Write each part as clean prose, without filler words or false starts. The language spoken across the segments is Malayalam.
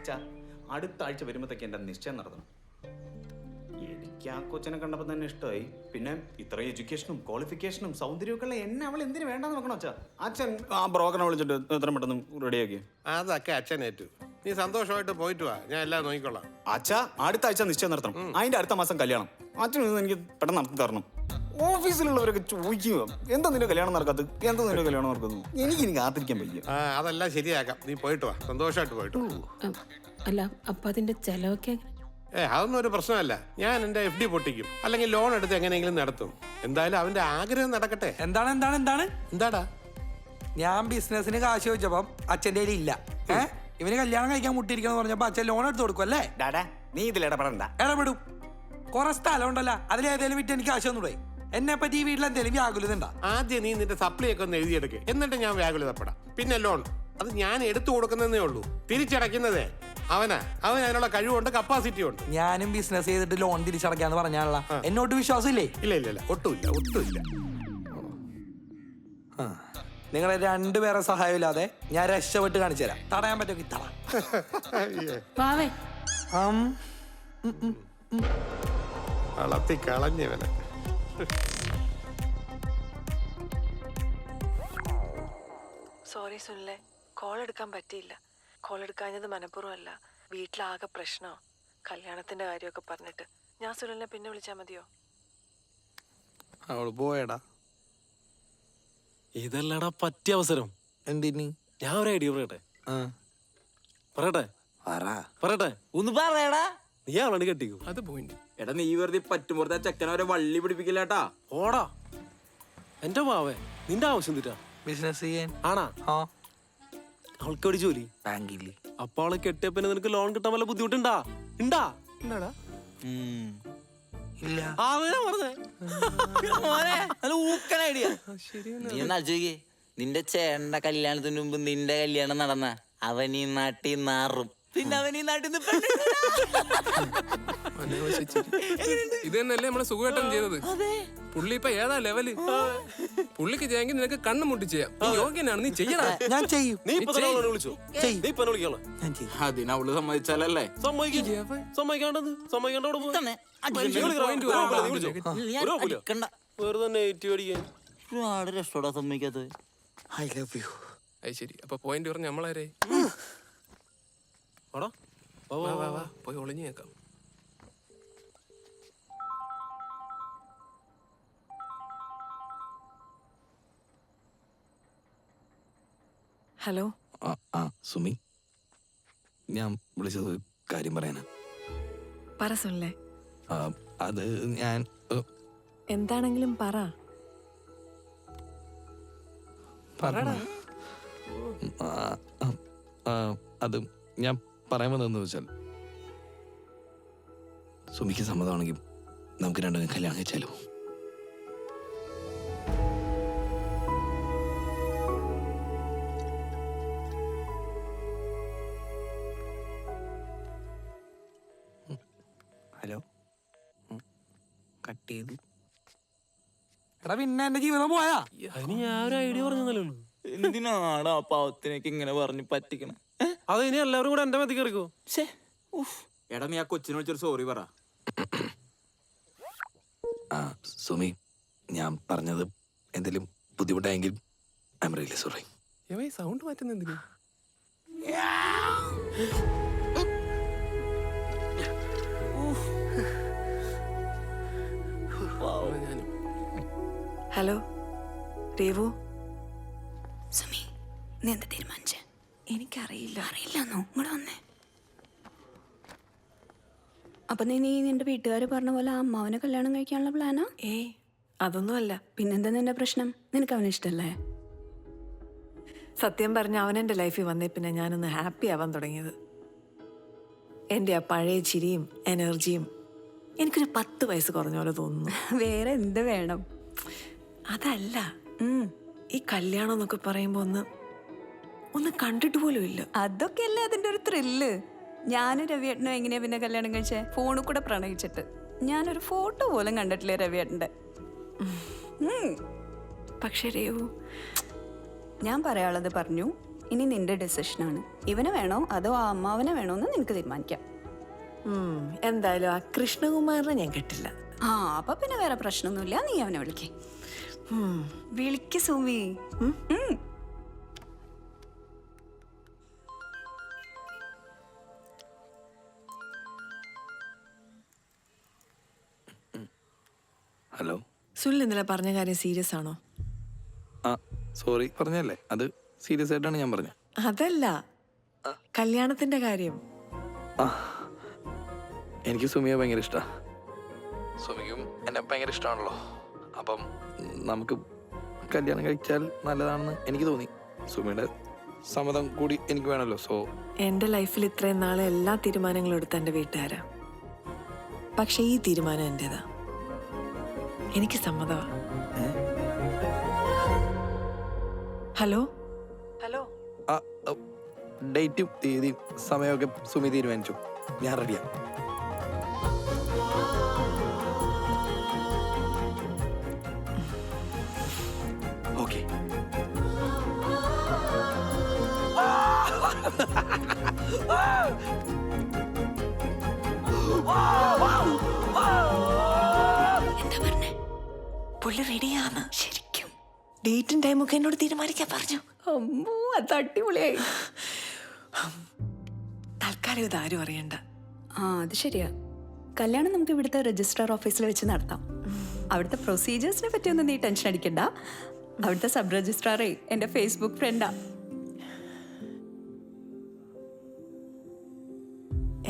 അച്ഛാ, അടുത്ത ആഴ്ച വരുമ്പോഴത്തേക്ക് എൻ്റെ നിശ്ചയം നടത്തണം. എനിക്ക് ആ കൊച്ചിനെ കണ്ടപ്പോൾ തന്നെ ഇഷ്ടമായി. പിന്നെ ഇത്ര എഡ്യൂക്കേഷനും ക്വാളിഫിക്കേഷനും സൗന്ദര്യമൊക്കെ ഉള്ള എന്നെ അവൾ എന്തിനു വേണ്ടെന്ന് നോക്കണം അച്ഛാ. അച്ഛൻ ആ ബ്രോക്കറിനെ വിളിച്ചിട്ട് എത്ര പെട്ടെന്ന് റെഡിയാക്കി. അതൊക്കെ അച്ഛനേറ്റു. നീ സന്തോഷമായിട്ട് പോയിട്ട് വാ, ഞാൻ എല്ലാം നോക്കിക്കൊള്ളാം. അച്ഛാ, അടുത്ത ആഴ്ച നിശ്ചയം നടത്തണം. അതിന്റെ അടുത്ത മാസം കല്യാണം. അച്ഛൻ എനിക്ക് പെട്ടെന്ന് നടത്തി തരണം. ഓഫീസിലുള്ളവരൊക്കെ ചോദിക്കുക, എന്താ നിന്റെ കല്യാണം നടക്കാത്തത്, എന്താ നിന്റെ കല്യാണം നടക്കുന്നത്. എനിക്ക് കാത്തിരിക്കാൻ വയ്യ. അതെല്ലാം ശരിയാക്കാം. നീ പോയിട്ട് വാ, സന്തോഷമായിട്ട് പോയിട്ട്. അല്ല, അപ്പൊ അതിന്റെ ചെലവൊക്കെ അതൊന്നും ഒരു പ്രശ്നമല്ല. ഞാൻ എന്റെ FD പൊട്ടിക്കും, അല്ലെങ്കിൽ ലോൺ എടുത്ത് എങ്ങനെയെങ്കിലും നടത്തും. എന്തായാലും അവന്റെ ആഗ്രഹം നടക്കട്ടെ. എന്താടാ ഞാൻ ബിസിനസിന് കാശ് ചോദിച്ചപ്പം അച്ഛൻ്റെ കയ്യിൽ ഇല്ല. ഇവന് കല്യാണം കഴിക്കാൻ മുട്ടിയിരിക്കണം പറഞ്ഞപ്പോ അച്ഛൻ ലോൺ എടുത്ത് കൊടുക്കും അല്ലേ? ഡാഡാ, നീ ഇതിൽ ഇടപെടണ്ട. ഇടപെടും. കുറെ സ്ഥലം ഉണ്ടല്ലോ, അതിലേതെങ്കിലും വിറ്റ് എനിക്ക് കാശ് ഒന്നുകൂടെ. എന്നെ പറ്റി ഈ വീട്ടിൽ എന്തെങ്കിലും വ്യാകുലത ഉണ്ടാ? ആദ്യം നീ നിന്റെ സപ്ലൈ ഒക്കെ ഒന്ന് എഴുതിയെടുക്കുക, എന്നിട്ട് ഞാൻ വ്യാകുലതപ്പെടാം. പിന്നെ ലോൺ അത് ഞാൻ എടുത്തു കൊടുക്കുന്നതേ ഉള്ളൂ. തിരിച്ചടയ്ക്കുന്നതേ അവൻ അതിനുള്ള കഴിവുണ്ട്, കപ്പാസിറ്റി ഉണ്ട്. ഞാനും ബിസിനസ് ചെയ്തിട്ട് ലോൺ തിരിച്ചടക്കാന്ന് പറഞ്ഞാണല്ലോ. എന്നോട്ട് വിശ്വാസം ഇല്ലേ? ഇല്ല, ഒട്ടുമില്ല. നിങ്ങളെ രണ്ടുപേരെ സഹായമില്ലാതെ ഞാൻ രക്ഷപ്പെട്ട് കാണിച്ചു തരാം. തടയാൻ പറ്റുമോ? വളർത്തി കളഞ്ഞവനെ. സോറി സുനിലെ, കോൾ എടുക്കാൻ പറ്റിയില്ല. കോൾ എടുക്കാഞ്ഞത് മനഃപൂർവ്വമല്ല. വീട്ടിലാകെ പ്രശ്നമോ, കല്യാണത്തിന്റെ കാര്യമൊക്കെ പറഞ്ഞിട്ട്. ഞാൻ സുനിലിനെ പിന്നെ വിളിച്ചാൽ മതിയോ? അവള് പോയടാ. ഇതല്ലടാ പറ്റിയ അവസരം. എന്തിന്? ഞാൻ ഒരു ഐഡിയ പറയട്ടെ? ഒന്ന് പറയടാ. നീ അവളാണ് കെട്ടിക്കോ. അത് പോയിന്റ്. എടാ, നീ വെറുതെ പറ്റുമ്പോഴത്തെ ചെക്കനവരെ വള്ളി പിടിപ്പിക്കില്ലാട്ടാ. ഓടാ എന്റെ മാവേ, നിന്റെ ആവശ്യം തീറ്റാ ബിസിനസ് ചെയ്യാൻ ആണാ? അവൾക്ക് എവിടെ ജോലി? ബാങ്കില്. അപ്പൊ അവളെ കെട്ടിയ പിന്നെ നിനക്ക് ലോൺ കിട്ടാൻ വല്ല ബുദ്ധിമുട്ടുണ്ടാ? ഇല്ല. നീ ഒന്ന് ആലോചിക്കേ, നിന്റെ ചേട്ടന്റെ കല്യാണത്തിന് മുമ്പ് നിന്റെ കല്യാണം നടന്ന അവൻ ഈ നാട്ടിൽ നാറും. പിന്നെ അവൻ ഈ നാട്ടിൽ ഇത് തന്നെയല്ലേ നമ്മളെ സുഖമായിട്ടും ചെയ്തത്. പുള്ളി ഇപ്പൊ ഏതാ ലെവല്. പുള്ളിക്ക് ചെയ്യാമെങ്കിൽ നിനക്ക് കണ്ണു മുട്ടി ചെയ്യാം. നീ യോഗ്യനാണ്, നീ ചെയ്യടാ. ഞാൻ ചെയ്യും. അതിനവള് സമ്മതിച്ചാലല്ലേ? ഒരുപാട് രക്ഷോടാ സമ്മതിക്കാത്തത്. I love you. അത് ശരി. അപ്പൊ പോയിന്റ് പറഞ്ഞ നമ്മളാരേ? പോയി ഒളിഞ്ഞു കേൾക്കാം. ഹലോ. സുമി, ഞാൻ വിളിച്ചത് കാര്യം പറയാനാ. പറ സുനിലെ. അത് ഞാൻ എന്താണെങ്കിലും പറ. അത് ഞാൻ പറയാൻ വന്നതെന്ന് വെച്ചാൽ, സുമിക്ക് സമ്മതമാണെങ്കിൽ നമുക്ക് രണ്ടും കല്യാണം കഴിച്ചാലോ? ഹലോ, കട്ട് ചെയ്തു. എടാ, പിന്നെ എന്റെ ജീവിതം പോയാ? അതിന് ഞാൻ ഒരു ഐഡിയ പറഞ്ഞതല്ലേ ഉള്ളൂ. എന്തിനാണ് ആ പാവത്തിനൊക്കെ ഇങ്ങനെ പറഞ്ഞ് പറ്റിക്കണം? അത് ഇനി എല്ലാവരും കൂടെ എന്റെ മതി കയറിക്കോ. എടാ, നീ ആ കൊച്ചിനെ വിളിച്ചൊരു സോറി പറ. സുമി, ഞാൻ പറഞ്ഞത് എന്തെങ്കിലും ബുദ്ധിമുട്ടായെങ്കിൽ I am really sorry. Sound മാറ്റുന്ന എന്തിനാ? ഹലോ രേവു. സുമി, നീ എന്താ തീരുമാനിച്ചേ? അറിയില്ലെന്നോ? ഇങ്ങോട്ട് വന്നേ. അപ്പൊ നീ നിന്റെ വീട്ടുകാർ പറഞ്ഞ പോലെ ആ അമ്മാവനെ കല്യാണം കഴിക്കാനുള്ള പ്ലാനാ? അതൊന്നുമല്ല. പിന്നെന്താ നിന്റെ പ്രശ്നം? നിനക്ക് അവനെ ഇഷ്ടല്ലേ? സത്യം പറഞ്ഞ അവനെന്റെ ലൈഫിൽ വന്നേ പിന്നെ ഞാനൊന്ന് ഹാപ്പി ആവാൻ തുടങ്ങിയത്. എൻ്റെ ആ പഴയ ചിരിയും എനർജിയും എനിക്കൊരു 10 വയസ്സ് കുറഞ്ഞ പോലെ തോന്നുന്നു. വേറെ എന്ത് വേണം? അതല്ല, ഈ കല്യാണം എന്നൊക്കെ പറയുമ്പോ ഒന്ന് കണ്ടിട്ട് പോലും ഇല്ല. അതൊക്കെ അല്ലേ അതിന്റെ ഒരു ത്രില്ല്. ഞാനും രവിയേട്ടനും എങ്ങനെയാ പിന്നെ കല്യാണം കഴിച്ചേ? ഫോണിൽ കൂടെ പ്രണയിച്ചിട്ട്. ഞാനൊരു ഫോട്ടോ പോലും കണ്ടിട്ടില്ലേ രവിയേട്ടന്റെ. പക്ഷെ രേവു, ഞാൻ പറയാനുള്ളത് പറഞ്ഞു. ഇനി നിന്റെ ഡെസിഷനാണ്. ഇവനെ വേണോ അതോ ആ അമ്മാവനെ വേണോ എന്ന് നിനക്ക് തീരുമാനിക്കാം. എന്തായാലും ആ കൃഷ്ണകുമാറിനെ ഞാൻ കെട്ടില്ല. ആ അപ്പൊ പിന്നെ വേറെ പ്രശ്നമൊന്നുമില്ല. നീ അവനെ വിളിക്കേ. വിളിക്ക് സുമി. ഹലോ. സുനിൽ ഇന്നലെ പറഞ്ഞ കാര്യം സീരിയസ് ആണോ? ആ സോറി പറഞ്ഞല്ലേ, അത് സീരിയസ് ആയിട്ടാണ് ഞാൻ പറഞ്ഞത്. അതല്ല, കല്യാണത്തിന്റെ കാര്യം. എനിക്ക് സുമിയെ ഭയങ്കര ഇഷ്ടമാണ്. സുമിക്കും എന്നെ ഭയങ്കര ഇഷ്ടമാണല്ലോ. അപ്പം നമുക്ക് കല്യാണം കഴിച്ചാൽ നല്ലതാണെന്ന് എനിക്ക് തോന്നി. സുമിയുടെ സമ്മതം കൂടി എനിക്ക് വേണമല്ലോ. സോ എൻ്റെ ലൈഫിൽ ഇത്രയും നാളെ എല്ലാ തീരുമാനങ്ങളും എടുത്ത എൻ്റെ വീട്ടുകാരാ. പക്ഷെ ഈ തീരുമാനം എൻ്റെതാ. എനിക്ക് സമ്മതമാ. Hello hello. ഡേറ്റും തീയതിയും സമയമൊക്കെ സുമി തീരുമാനിച്ചു. ഞാൻ റെഡിയാ. ഓക്കെ. എന്താ പറഞ്ഞേ? പുള്ളി റെഡിയാന്ന്. ശരിക്കും ഡേറ്റും ടൈമൊക്കെ എന്നോട് തീരുമാനിക്കാൻ പറഞ്ഞു. അമ്മോ, അത് അടിപൊളിയായി. തൽക്കാലം ഇതാരും അറിയണ്ട. ആ അത് ശരിയാ. കല്യാണം നമുക്ക് ഇവിടുത്തെ രജിസ്ട്രാർ ഓഫീസിൽ വെച്ച് നടത്താം. അവിടുത്തെ പ്രൊസീജിയേഴ്സിനെ പറ്റിയൊന്നും നീ ടെൻഷൻ അടിക്കണ്ട. അവിടുത്തെ സബ് രജിസ്ട്രാറേ എൻ്റെ ഫേസ്ബുക്ക് ഫ്രണ്ടാ.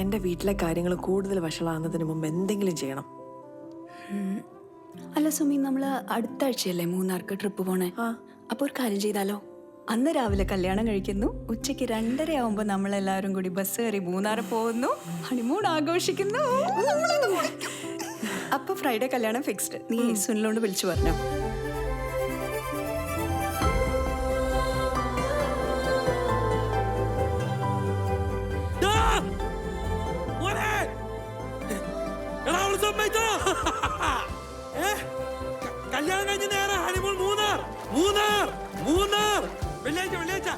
എൻ്റെ വീട്ടിലെ കാര്യങ്ങൾ കൂടുതൽ വഷളാകുന്നതിന് മുമ്പ് എന്തെങ്കിലും ചെയ്യണം. അല്ല സുമി, നമ്മൾ അടുത്ത ആഴ്ചയല്ലേ മൂന്നാർക്ക് ട്രിപ്പ് പോണേ? അപ്പൊ ഒരു കാര്യം ചെയ്താലോ? അന്ന് രാവിലെ കല്യാണം കഴിക്കുന്നു, ഉച്ചയ്ക്ക് 2:30 ആവുമ്പോ നമ്മളെല്ലാവരും കൂടി ബസ് കയറി മൂന്നാർ പോകുന്നു, ഹണിമൂൺ ആഘോഷിക്കുന്നു. അപ്പൊ ഫ്രൈഡേ കല്യാണം ഫിക്സ്ഡ്. നീ സുനിലോണ്ട് വിളിച്ചു പറഞ്ഞോ. കല്യാണം കഴിഞ്ഞ നേരെ ഹണിമൂൺ മൂന്നാർ. മൂന്നാർ മൂന്നാർ വെള്ളിയാഴ്ച വെള്ളിയാഴ്ച.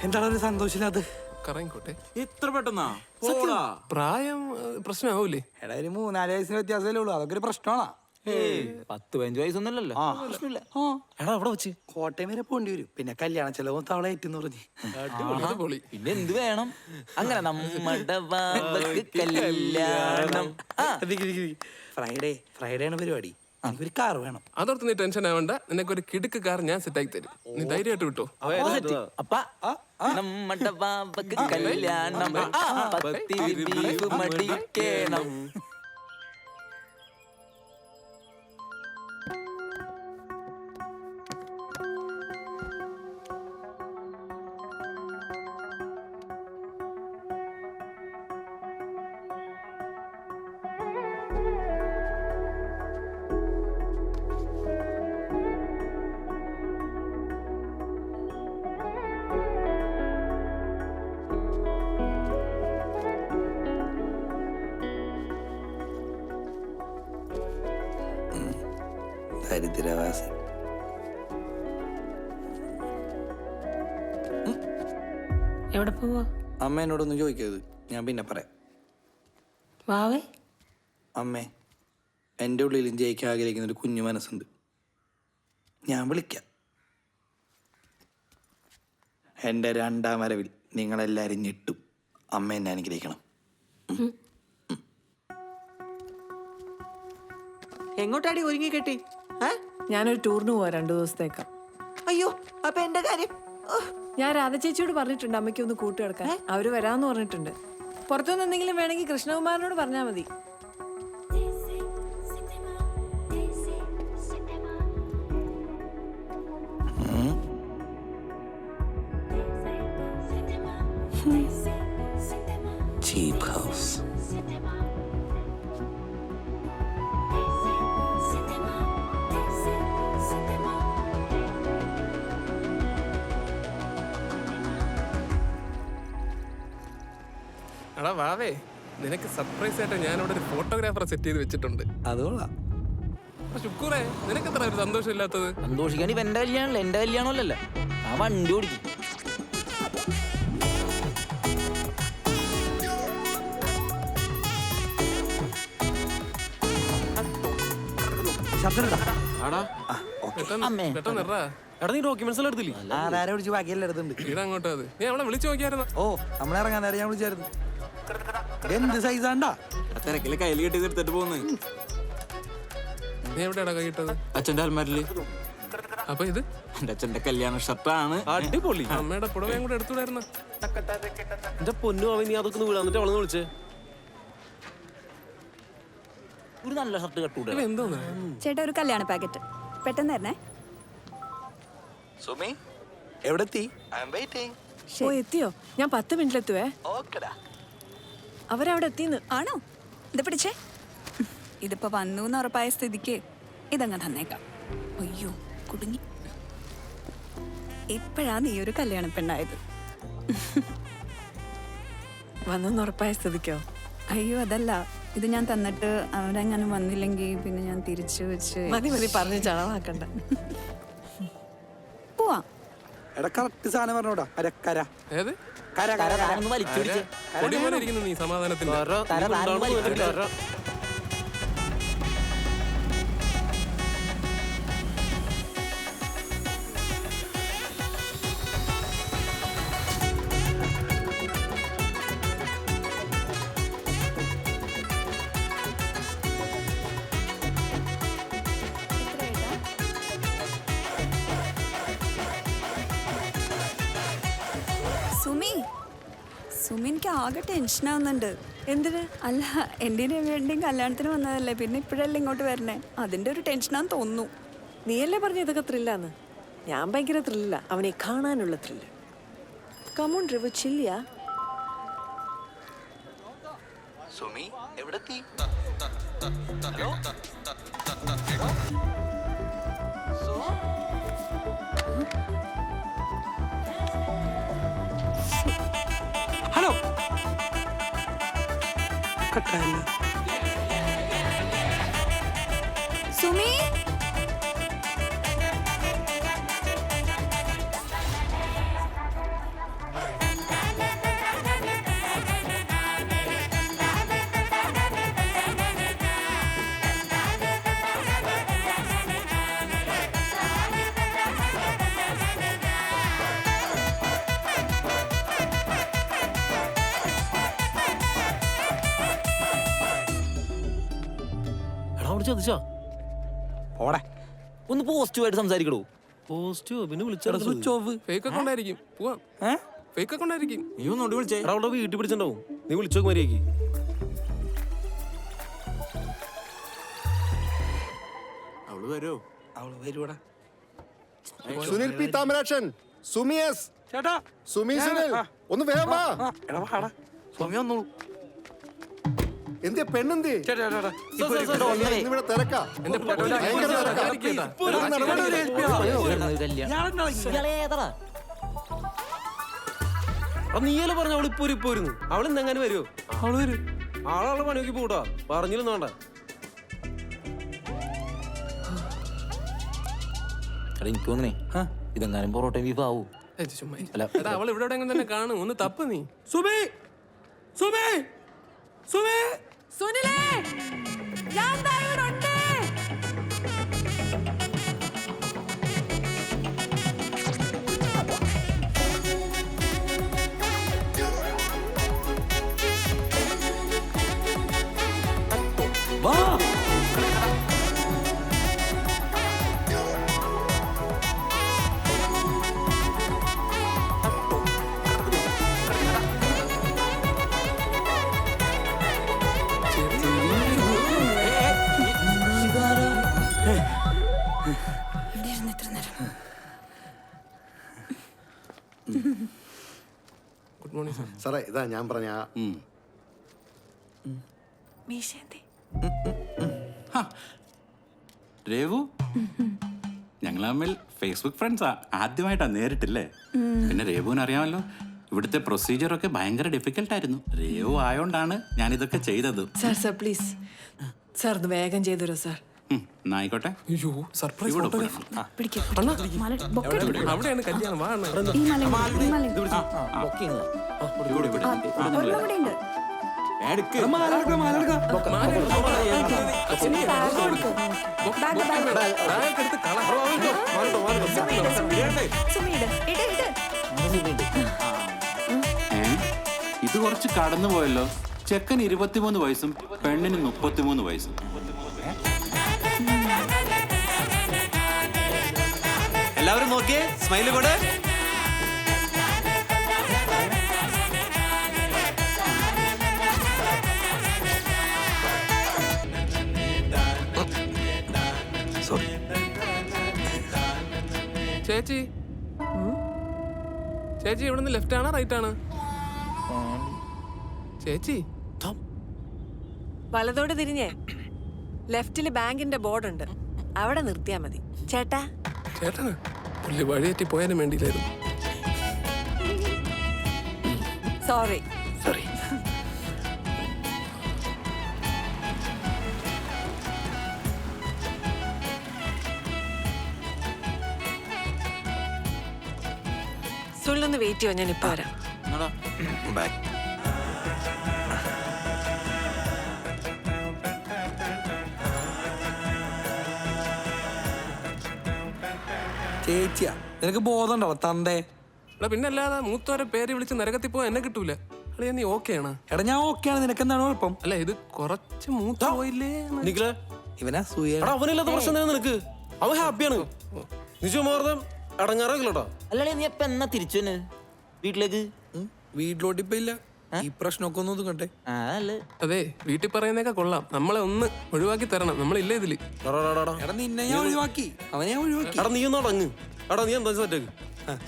എന്താണ് ഒരു സന്തോഷമില്ലാത്ത? കറങ്ങിക്കോട്ടെ. ഇത്ര പെട്ടെന്നാ പോടാ. പ്രായം പ്രശ്നമാവൂലേ? എടാ ഒരു 3-4 വയസ്സിന് വ്യത്യാസമല്ലേ ഉള്ളൂ. അതൊക്കെ ഒരു പ്രശ്നമാണോ? 10-15 വയസ്സൊന്നുമല്ലല്ലോ. എടാ അവിടെ വെച്ച് കോട്ടയം വരെ പോണ്ടി വരും. പിന്നെ കല്യാണ ചെലവും തവള ഏറ്റെന്ന് പറഞ്ഞ്. അടിപൊളി. പിന്നെ എന്ത് വേണം? അങ്ങനെ നമ്മുടെ ബാബക്ക് കല്യാണം. ഫ്രൈഡേ ആണ് പരിപാടി. എനിക്കൊരു കാർ വേണം. അതോർത്ത് നീ ടെൻഷൻ ആവണ്ട. നിനക്കൊരു കിടുക്ക് കാർ ഞാൻ സെറ്റാക്കി തരും. നീ ധൈര്യമായിട്ട് വിട്ടോ. അപ്പ നമ്മുടെ ബാബക്ക് കല്യാണം. പത്തിരി ബീഫ് മടിക്കണം. ദരിദ്രവാസി. എവിടെ പോവാ? അമ്മ എന്നോടൊന്നും ചോദിക്കരുത്, ഞാൻ പിന്നെ പറയാം. വാവേ, അമ്മേ, എൻ്റെ ഉള്ളിലും ജയിക്കാൻ ആഗ്രഹിക്കുന്ന ഒരു കുഞ്ഞു മനസ്സുണ്ട്. ഞാൻ വിളിക്കാം. എൻ്റെ 2ാം വരവിൽ നിങ്ങളെല്ലാവരും ഞെട്ടും. അമ്മ എന്നെ അനുഗ്രഹിക്കണം. എങ്ങോട്ടാടി ഒരുങ്ങി കെട്ടി? ഞാനൊരു ടൂറിന് പോവാ 2 ദിവസത്തേക്ക്. അയ്യോ, അപ്പൊ എന്റെ കാര്യം? ഞാൻ രാധ ചേച്ചിയോട് പറഞ്ഞിട്ടുണ്ട് അമ്മയ്ക്ക് ഒന്ന് കൂട്ടുകിടക്കാൻ. അവര് വരാന്ന് പറഞ്ഞിട്ടുണ്ട്. പുറത്തുനിന്ന് എന്തെങ്കിലും വേണമെങ്കിൽ കൃഷ്ണകുമാരനോട് പറഞ്ഞാൽ മതി. ചീപ്പ് ഹൗസ്. എടാ വാവേ, നിനക്ക് സർപ്രൈസ് ആയിട്ട് ഞാൻ ഇവിടെ ഒരു ഫോട്ടോഗ്രാഫറെ സെറ്റ് ചെയ്ത് വെച്ചിട്ടുണ്ട്. അതുകൊള്ളാം. ശുക്കൂറേ നിനക്ക് എത്ര ഒരു സന്തോഷം ഇല്ലാത്തത്? സന്തോഷിക്കാൻ ഇവ എന്റെ കല്യാണമല്ല, എന്റെ കല്യാണമല്ലല്ലോ. ആ വണ്ടി ഓടിക്കും. അമ്മേ. പെട്ടെന്ന് ഇറ. എടാ നീ ഡോക്യുമെന്റ്സ് എല്ലാം എടുത്തില്ലേ? ആധാരം പിടിച്ച് ബാക്കിയെല്ലാം എടുത്തുണ്ട്. ഇതങ്ങോട്ടാ അത്. നീ അവളെ വിളിച്ചു നോക്കിയായിരുന്നു? ഓ നമ്മളിറങ്ങാൻ നേരം ഞാൻ വിളിച്ചായിരുന്നു. എന്ത് സൈസാണ്ടാ? തിരക്കില് കയ്യിൽ കെട്ടി എടുത്തിട്ട് പോകുന്നത്. നീ എവിടെയാടാ കൈയിട്ടത്? അച്ഛന്റെ അൽമാരില് അപ്പൊ ഇത് എന്റെ അച്ഛന്റെ കല്യാണ ഷർട്ടാണ്. അടിപൊളി. അമ്മയുടെ പുടവയും കൂടെ എടുത്തുവിടായിരുന്ന. എന്റെ പൊന്നു അവൻ നീ അതൊക്കെ ഒന്ന് വിടാന്നിട്ട് അവളെ വിളിച്ചേ. ഒരു നല്ല ഷർട്ട് കട്ടൂടെ. ഇവ എന്തോന്ന്? ചേട്ടാ ഒരു കല്യാണ പാക്കറ്റ് പെട്ടെന്ന് തരണേ. സുമി എവിടെ എത്തി? I am waiting. ഓ എത്തിയോ? ഞാൻ 10 മിനിറ്റിലെത്തുവേ. ഓക്കെടാ. അവരവിടെ എത്തിന്ന്. ആണോ? ഇത് പിടിച്ചേ. ഇതിപ്പോ വന്നു എന്ന് ഉറപ്പായ സ്ഥിതിക്ക് ഇതങ്ങ് തന്നേക്കാം. അയ്യോ കുടുങ്ങി. ഇപ്പോഴാ നീ ഒരു കല്യാണ പെണ്ണായത്. വന്നെന്ന് ഉറപ്പായ സ്ഥിതിക്കോ? അയ്യോ അതല്ല, ഇത് ഞാൻ തന്നിട്ട് അവരെങ്ങനെ വന്നില്ലെങ്കിൽ പിന്നെ ഞാൻ തിരിച്ചു വെച്ച് മതി മതി പറഞ്ഞ് ചളവാക്കണ്ട. പോവാ. എടാ കറക്റ്റ് സാധനം പറഞ്ഞോടാ. അരക്കര ഏത് കര കര കര. താനൊന്ന് വലിച്ചു പിടിച്ചേ. പൊടി പോലെ ഇരിക്കുന്നു നീ സമാധാനത്തിന്റെ. തര താനൊന്ന് വലിച്ചു പിടിച്ചേ. സുമി സുമി എനിക്ക് ആകെ ടെൻഷൻ ആവുന്നുണ്ട്. എന്തിന്? അല്ല എന്റെയും രവിയുടെയും കല്യാണത്തിന് വന്നതല്ലേ, പിന്നെ ഇപ്പോഴല്ലേ ഇങ്ങോട്ട് വരണേ, അതിന്റെ ഒരു ടെൻഷനാന്ന് തോന്നുന്നു. നീയല്ലേ പറഞ്ഞ ഇതൊക്കെ ത്രില്ലാന്ന്? ഞാൻ ഭയങ്കര ത്രില്ല, അവനെ കാണാനുള്ള ത്രില്ല്. കമോൺ റിവു ചില്ലിയാ. സുമി എവിടെ എത്തി? ഹലോ കട്ടായല്ല. സുമി എടാ അവിടെ ചതിച്ചാ? ഓടെ ഒന്ന് പോസിറ്റീവായിട്ട് സംസാരിക്കടൂ. പോസിറ്റീവ് പിന്നെ വിളിച്ചാ സ്വിച്ച് ഓഫ്. ഫേക്ക് അക്കൗണ്ട് ആയിരിക്കും. പോവാം. ഫേക്ക് അക്കൗണ്ട് ആയിരിക്കും. നീ ഒന്നോട് വിളിച്ചേ. എടാ അവിടെ വീട്ടിൽ പിടിച്ചിട്ടുണ്ടാവും. നീ വിളിച്ചോക്ക് മര്യാദക്ക്. അവള് വരോ? അവള് വരുവാടാ. സുനിൽ പി താമരാക്ഷൻ, സുമി എസ്, ചേട്ടാ സുമി സുനിൽ, ഒന്ന് വേഗം വാ. എടാ വാടാ. സുമി വന്നോളൂ. എന്തിയ പെണ്ണെന്തി? ചേട്ടാ ചേട്ടാ ഇവിടെ തിരക്കാ. എന്റെ പൊടവയുടെ ഭയങ്കര തിരക്കാ. ആയിരിക്കും. ഒരു നടപടി ഇയാളെ ഏതടാ? അപ്പൊ നീയല്ലേ പറഞ്ഞ അവൾ ഇപ്പൊ വരുന്നു. അവൾ ഇന്നെങ്ങനെ വരുമോ? അവള് വരും. ആളെ പണി നോക്കി പോട്ടാ. പറഞ്ഞില്ലെന്ന് വേണ്ട. എടാ എനിക്ക് തോന്നണേ ഇതെങ്ങാനും പൊറോട്ട ബീഫ് ആവൂ. ചുമ്മാ. അല്ല എടാ അവൾ ഇവിടെ എവിടെയെങ്കിലും തന്നെ കാണും. ഒന്ന് തപ്പ് നീ. സുമി സുമി സുമി സുനിലേ, ഞാൻ ദാ ഇവിടെ ഉണ്ട്. വാ. ഇവിടെ ഇരുന്ന് എത്ര നേരം? Good morning sir. സാറേ ഇതാ ഞാൻ പറഞ്ഞ മീശേന്തി രേവു, ഞങ്ങൾ തമ്മിൽ ഫേസ്ബുക്ക് ഫ്രണ്ട്സാ. ആദ്യമായിട്ടാ നേരിട്ടില്ലേ? പിന്നെ രേവുവിന് അറിയാമല്ലോ, ഇവിടുത്തെ പ്രൊസീജിയറൊക്കെ ഭയങ്കര ഡിഫിക്കൽട്ടായിരുന്നു. രേവു ആയോണ്ടാണ് ഞാനിതൊക്കെ ചെയ്തത്. സാർ പ്ലീസ് സാർ ഒന്ന് വേഗം ചെയ്തു തരൂ സാർ. എന്നായിക്കോട്ടെ. അയ്യോ സർപ്രൈസ് ഇവിടെ ഫോട്ടോഗ്രാഫ്. പോരണം. പിടിക്ക്. അണ്ണാ മാല ബൊക്കെ എടുക്ക്. അവിടെയാണ് കല്യാണം. വാ അണ്ണാ. ഈ മാല ഈ മാല ഇവിടെ, ഇവിടെ. ഒരെണ്ണം കൂടെ ഉണ്ട്. എടുക്ക് മാല എടുക്ക്, മാല എടുക്ക്. ബാഗ് എടുത്ത് കള. സുമിയുടെ ഇട് ഇട്. ഇത് കുറച്ച് കടന്നു പോയല്ലോ. ചെക്കൻ 23 വയസ്സും പെണ്ണിന് 33 വയസ്സും. എല്ലാവരും നോക്കിയേ, സ്മൈല് കൂടെ. ചേച്ചി ചേച്ചി ഇവിടുന്ന് ലെഫ്റ്റ് ആണോ റൈറ്റ് ആണ്? ചേച്ചി വലതോട് തിരിഞ്ഞേ ലെഫ്റ്റില് ബാങ്കിന്റെ ബോർഡ് ഉണ്ട്, അവിടെ നിർത്തിയാ മതി. ചേട്ടാ ചേട്ടന് പുള്ളി വഴിയേറ്റി പോയാലും വേണ്ടിയില്ലായിരുന്നു. സോറി. സുള്ളൊന്ന് വെയിറ്റ് ചെയ്യോ, ഞാൻ ഇപ്പൊ വരാം. ചേച്ചിയാ നിനക്ക് ബോധം ഉണ്ടോ തന്തേ? എടാ പിന്നെ അല്ലാതെ മൂത്തോരെ പേര് വിളിച്ച് നരകത്തിൽ പോയാൽ എന്നെ കിട്ടൂല. അളിയാ നീ ഓക്കെ ആണ്? എടാ ഞാൻ ഓക്കെയാണ്, നിനക്ക് എന്താണ് കുഴപ്പം? അല്ല ഇത് കുറച്ച് മൂത്ത പോയില്ലേ? നിഖിലേ, ഇവനാ സൂയ. എടാ അവനില്ലാത്ത പ്രശ്നം തന്നെ നിനക്ക്. അവൻ ഹാപ്പിയാണ്. നിജമാർദ്ദം അടങ്ങാറാക്കില്ലട്ടോ. അല്ലേ നീ എപ്പ എന്നാ തിരിച്ചു തന്നെ വീട്ടിലേക്ക്? വീട്ടിലോട്ടിപ്പ ഇല്ല, ഈ പ്രശ്നമൊക്കെ ഒന്ന് ഒതുക്കട്ടെ. അല്ലേ അതെ വീട്ടിൽ പറയുന്നേക്കാ കൊള്ളാം. നമ്മളെ ഒന്ന് ഒഴിവാക്കി തരണം. നമ്മളില്ലേ ഇതില്. എടാ നിന്നെ ഞാൻ ഒഴിവാക്കി, അവനെ ഞാൻ ഒഴിവാക്കി. എടാ നീ ഒന്ന് അടങ്ങ്. എടാ നീ എന്താ സെറ്റാക്ക്.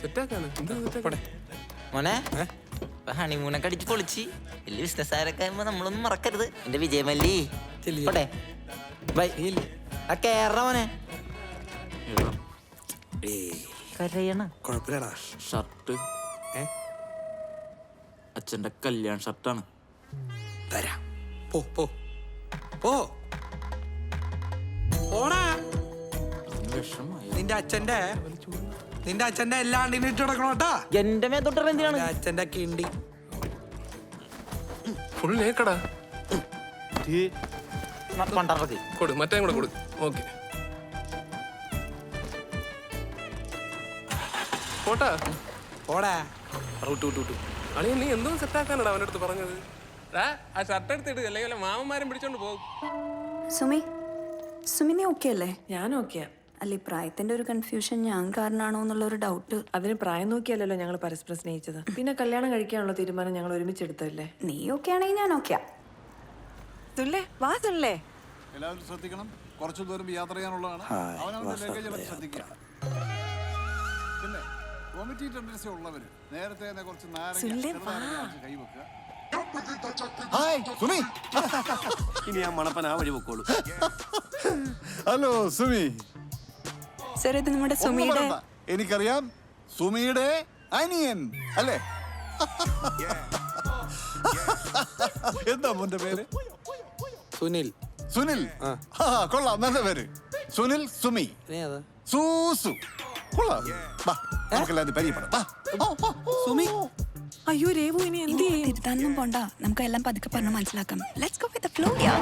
സെറ്റാക്കാണ്. എന്താ സെറ്റാക്കടെ? മോനെ ഹണിമൂണൊക്കെ അടിച്ച് പൊളിച്ച് വലിയ ബിസിനസ്സുകാരൊക്കെ ആകുമ്പോ നമ്മളൊന്നും മറക്കരുത്. എന്റെ വിജയമല്ലി പോട്ടെ. ബൈ. ആ കേറ മോനെ. കരയണ കുഴപ്പമില്ലടാ. ഷർട്ട് അച്ഛന്റെ കല്യാണ ഷർട്ടാണ്. തരാം. പോ പോ പോ. പോടാ. വിഷമായി. നിന്റെ അച്ഛന്റെ എല്ലാ അണ്ടിനും ഇട്ട് കിടക്കണോട്ടാ. എന്റെ മേത്തോട്ട് എന്തിനാണ്? അച്ഛന്റെ കിണ്ടി ഫുൾ നേക്കടാ. പണ്ടറക്ക് കൊടു, മറ്റേ കൂടെ കൊടു. ഓക്കെ പോട്ടാ. പോടാ. അളിയ നീ എന്തോ സെറ്റാക്കാനടാ അവൻ്റെ അടുത്ത് പറഞ്ഞത്. ആ ഷർട്ട് എടുത്തിട്ട് അല്ലെങ്കിൽ വല്ല മാമന്മാരും പിടിച്ചോണ്ട് പോകും. സുമി നീ ഓക്കെ അല്ലേ? ഞാൻ ഓക്കെയാ. അല്ല ഈ പ്രായത്തിന്റെ ഒരു കൺഫ്യൂഷൻ ഞാൻ കാരണമാണോ എന്നുള്ള ഒരു ഡൗട്ട്. അതിന് പ്രായം നോക്കിയല്ലോ ഞങ്ങൾ പരസ്പരം സ്നേഹിച്ചത്. പിന്നെ കല്യാണം കഴിക്കാനുള്ള തീരുമാനം ഞങ്ങൾ ഒരുമിച്ചെടുത്തല്ലേ. നീ ഓക്കെ ആണെങ്കിൽ ഞാൻ ഓക്കെയാ. തുള്ളേ വാ തുള്ളേ. എല്ലാവരും ശ്രദ്ധിക്കണം, കുറച്ചു ദൂരം യാത്ര ചെയ്യാനുള്ളതാണ്. അവനവന്റെ ലഗേജ് ശ്രദ്ധിക്കുക. പിന്നെ വോമിറ്റി ടെൻഡൻസി ഉള്ളവര് നേരത്തെ തന്നെ കുറച്ച് നാരങ്ങ കൈവെക്കുക. ഹായ് സുമി. ഇനി ആ മണപ്പൻ ആ വഴി പൊക്കോളൂ. ഹലോ സുമി. സർ ഇത് നമ്മുടെ സുമിയുടെ. എനിക്കറിയാം, സുമിയുടെ അനിയൻ അല്ലേ? എന്താ മോന്റെ പേര്? സുനിൽ. സുനിൽ. കൊള്ളാം, നല്ല പേര്. സുനിൽ സുമി സൂസു. കൊള്ളാം. നമുക്കെല്ലാം പരിചയപ്പെടാം. സുമി. അയ്യോ രേവു ഇനി എന്ത് ചെയ്യും? തിരുത്താനൊന്നും പോണ്ട, നമുക്ക് എല്ലാം പതുക്കെ പറഞ്ഞ് മനസ്സിലാക്കാം. Let's go with the flow yeah.